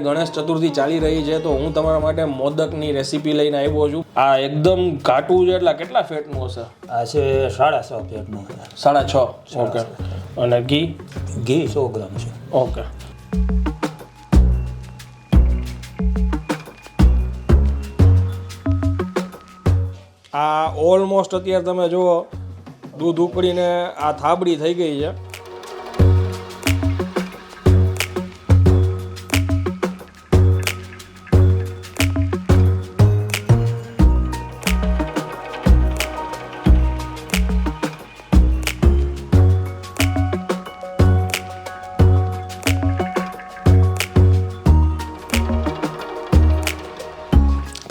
ગણેશ ચતુર્થી ચાલી રહી છે તો હું તમારા માટે મોદકની રેસીપી લઈને આવ્યો છું. આ એકદમ ઘાટું છે એટલે કેટલા ફેટનું હશે? આ છે 6.5 ફેટનું. 6.5. ઓકે. અને ઘી 100 ગ્રામ છે. ઓકે. આ ઓલમોસ્ટ અત્યારે તમે જુઓ દૂધ ઉકળીને આ થાબડી થઈ ગઈ છે.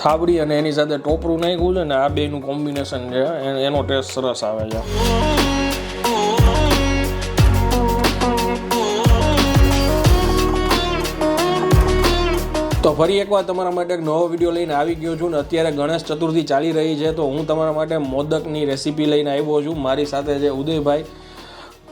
થાબડી અને એની સાથે ટોપરું નાખ્યું છે ને આ બેનું કોમ્બિનેશન છે એનો ટેસ્ટ સરસ આવે છે. તો ફરી એકવાર તમારા માટે એક નવો વિડીયો લઈને આવી ગયો છું ને અત્યારે ગણેશ ચતુર્થી ચાલી રહી છે તો હું તમારા માટે મોદકની રેસીપી લઈને આવ્યો છું. મારી સાથે છે ઉદયભાઈ.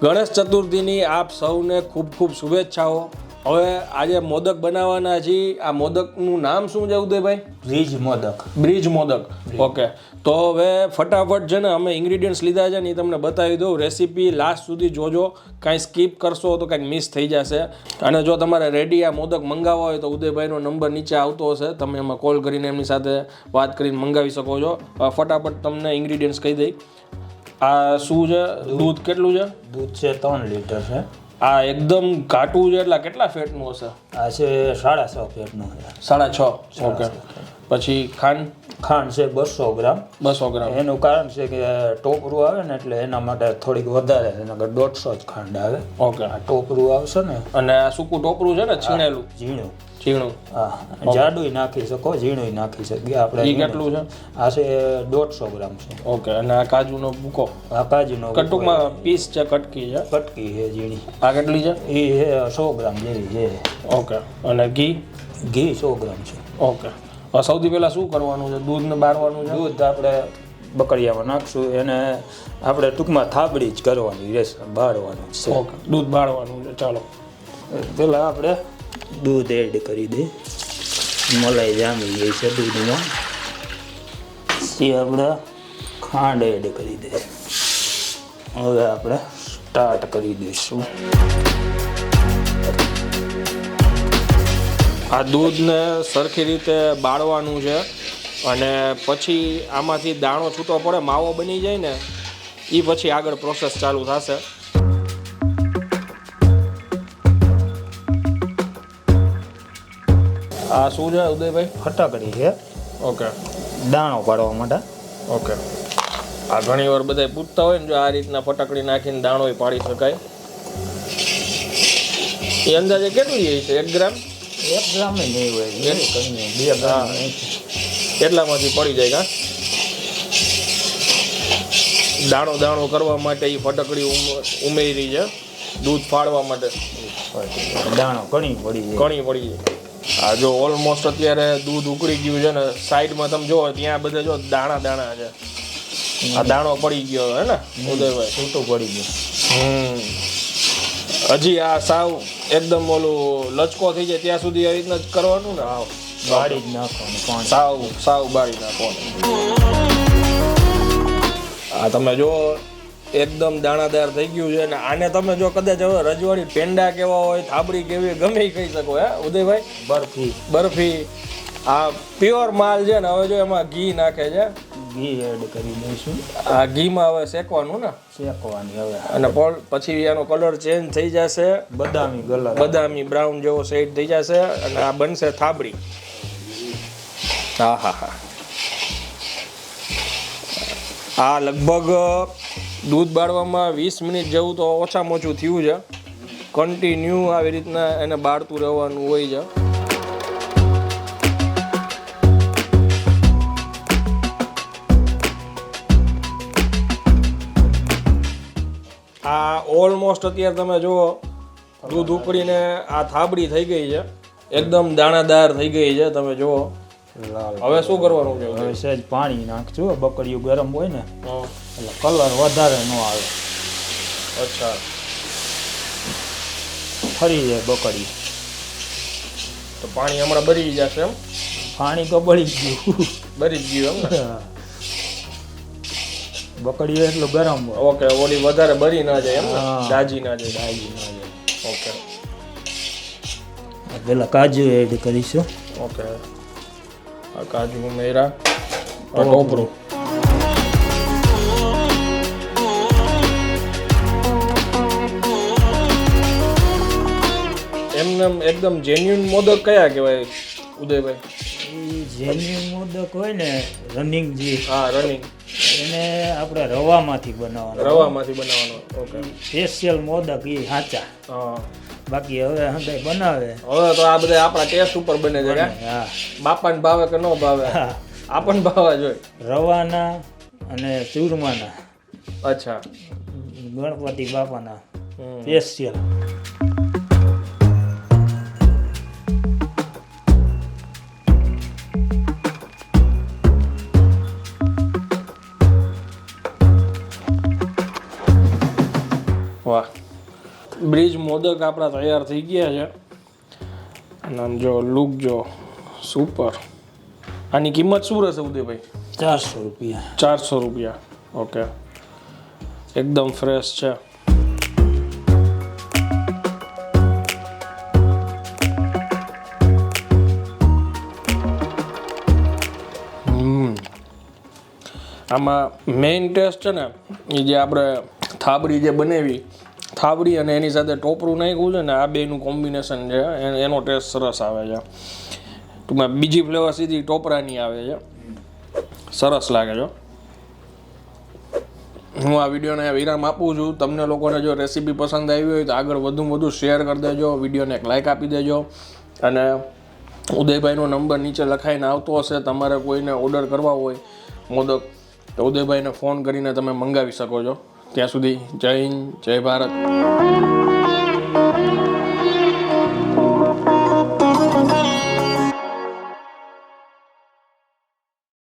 ગણેશ ચતુર્થીની આપ સૌને ખૂબ ખૂબ શુભેચ્છાઓ. હવે આજે મોદક બનાવવાના છીએ. આ મોદકનું નામ શું છે Udaybhai? Bridge modak. Bridge modak. Okay. તો હવે ફટાફટ છે ને અમે ઇન્ગ્રીડિયન્ટ્સ લીધા છે ને એ તમને બતાવી દઉં. રેસીપી લાસ્ટ સુધી જોજો, કાંઈ સ્કીપ કરશો તો કાંઈક મિસ થઈ જશે. અને જો તમારે રેડી આ મોદક મંગાવવા હોય તો ઉદયભાઈનો નંબર નીચે આવતો હશે, તમે એમાં કોલ કરીને એમની સાથે વાત કરીને મંગાવી શકો છો. ફટાફટ તમને ઇન્ગ્રીડિયન્ટ્સ કહી દઈ. આ શું છે? દૂધ કેટલું છે? દૂધ છે 3 લીટર છે. આ એકદમ ઘાટું છે એટલે કેટલા ફેટનું હશે? આ છે 6.5 ફેટનું. 6.5. ઓકે. પછી ખાંડ છે 200 ગ્રામ. 200 ગ્રામ. એનું કારણ છે કે ટોપરું આવે ને એટલે એના માટે થોડીક વધારે છે, નકર 150 જ ખાંડ આવે. ઓકે. આ ટોપરું આવશે ને. અને આ સૂકું ટોપરું છે ને છીણેલું? ઝીણું. હા. જાડું નાખી શકો, ઝીણું નાખી શકીએ આપણે. એ કેટલું છે? આ છે 150 ગ્રામ છે. ઓકે. અને આ કાજુનો ભૂકો? આ કાજુનો ટૂંકમાં પીસ છે, કટકી છે. કટકી છે ઝીણી. આ કેટલી છે? એ છે 100 ગ્રામ જેવી છે. ઓકે. અને ઘી 100 ગ્રામ છે. ઓકે. સૌથી પહેલા શું કરવાનું છે? દૂધને બાળવાનું છે. દૂધ આપણે બકડિયામાં નાખશું, એને આપણે ટૂંકમાં થાબડી જ કરવાની રહેશે, બાળવાનું છે. ઓકે. દૂધ બાળવાનું છે. ચાલો પહેલાં આપણે દૂધ એડ કરી દઈએ. મલાઈ જામી ગઈ છે દૂધમાં. પછી આપણે ખાંડ એડ કરી દઈએ. હવે આપણે સ્ટાર્ટ કરી દઈશું. આ દૂધને સરખી રીતે બાળવાનું છે અને પછી આમાંથી દાણો છૂટો પડે, માવો બની જાય ને એ પછી આગળ પ્રોસેસ ચાલુ થશે. આ શું છે ઉદયભાઈ? ફટાકડી છે. ઓકે. દાણો પાડવા માટે. ઓકે. આ ઘણી વાર બધા પૂછતા હોય ને, જો આ રીતના ફટાકડી નાખીને દાણો પાડી શકાય. એ અંદાજે કેટલી હોય છે? 1 ગ્રામ? 1 ગ્રામ નહીં હોય, 2 ગ્રામ એટલામાંથી પડી જાય. કા દાણો દાણો કરવા માટે એ ફટકડી ઉમેરી છે દૂધ ફાડવા માટે. દાણો ઘણી પડી જાય. આ જો ઓલમોસ્ટ અત્યારે દૂધ ઉકળી ગયું છે ને, સાઈડમાં તમે જુઓ ત્યાં બધા જો દાણા દાણા છે. આ દાણો પડી ગયો હે ને ઉદયભાઈ? છૂટું પડી ગયું. હજી આ સાવ એકદમ ઓલું લચકો થઈ જાય ત્યાં સુધી આ રીતના જ કરવાનું ને. બાળી જ નાખવાનું, સાવ બાળી નાખવાનું. આ તમે જો એકદમ દાણાદાર થઈ ગયું છે. અને આને તમે જો કદાચ હવે રજવાડી પેંડા કેવા હોય, થાબડી કેવી, ગમે એ કહી શકો. હે ઉદયભાઈ? બરફી. આ પ્યોર માલ છે ને. હવે જો એમાં ઘી નાખે છે. ઘી એડ કરી દઈશું. આ ઘીમાં હવે શેકવાનું ને? શેકવાની હવે. અને પછી એનો કલર ચેન્જ થઈ જશે, બદામી કલર, બદામી બ્રાઉન જેવો શેડ થઈ જશે અને આ બનશે થાબડી. હા. આ લગભગ દૂધ બાળવામાં 20 મિનિટ જેવું તો ઓછામાં ઓછું થયું છે. કન્ટિન્યુ આવી રીતના એને બાળતું રહેવાનું હોય છે. આ ઓલમોસ્ટ અત્યારે તમે જુઓ દૂધ ઉકળીને આ થાબડી થઈ ગઈ છે, એકદમ દાણાદાર થઈ ગઈ છે. તમે જુઓ હવે શું કરવાનું છે? હવે સહેજ પાણી નાખજો. બકડીયું ગરમ હોય ને એટલે કલર વધારે ન આવે. અચ્છા. ફરી જાય બકડી. તો પાણી હમણાં બળી જશે એમ? પાણી તો બળી જ ગયું. બળી જ ગયું એમ ને? બકડીઓ એટલું ગરમ હોય. ઓકે, ઓલી વધારે બળી ના જાય એમ ને? હા. દાજી ના જાય. દાજી ના જાય. ઓકે પેલા કાજુ એડ કરીશું. ઓકે, આ કાજુ મેરા, આ ટોપરું. એમને એકદમ જેન્યુન મોદક કયા કહેવાય ઉદયભાઈ? જેન્યુન મોદક હોય ને રનિંગ જે, હા, રનિંગ. એને આપણે રવામાંથી બનાવવાનો. રવામાંથી બનાવવાનો. ઓકે, સ્પેશિયલ મોદક એ સાચા. હા. બાકી હવે હંધાઈ બનાવે. હવે તો આ બધા આપણા ટેસ્ટ ઉપર બને છે. હા, બાપાને ભાવે કે ન ભાવે, હા. આપણને ભાવે જોઈએ. રવાના અને ચૂરમાના. અચ્છા. ગણપતિ બાપાના સ્પેશિયલ. વાહ, બ્રિજ મોદક આપણા તૈયાર થઈ ગયા છે. અને આમ જો લુક જો સુપર. આની કિંમત શું રહેશે ઉદયભાઈ? 400 રૂપિયા. 400 રૂપિયા. ઓકે, એકદમ ફ્રેશ છે. આમાં મેઇન ટેસ્ટ છે ને એ જે આપણે થાબડી જે બનાવી, થાબડી અને એની સાથે ટોપરું નાખ્યું છે ને, આ બેનું કોમ્બિનેશન છે, એનો ટેસ્ટ સરસ આવે છે. ટૂંકમાં બીજી ફ્લેવર સીધી ટોપરાની આવે છે, સરસ લાગે છે. હું આ વિડીયોને વિરામ આપું છું. તમને લોકોને જો રેસીપી પસંદ આવી હોય તો આગળ વધુમાં વધુ શેર કરી દેજો, વિડીયોને એક લાઇક આપી દેજો. અને ઉદયભાઈનો નંબર નીચે લખાઈને આવતો હશે. તમારે કોઈને ઓર્ડર કરવા હોય મોદક તો ઉદયભાઈને ફોન કરીને તમે મંગાવી શકો છો. ત્યાં સુધી જય હિન્દ, જય ભારત.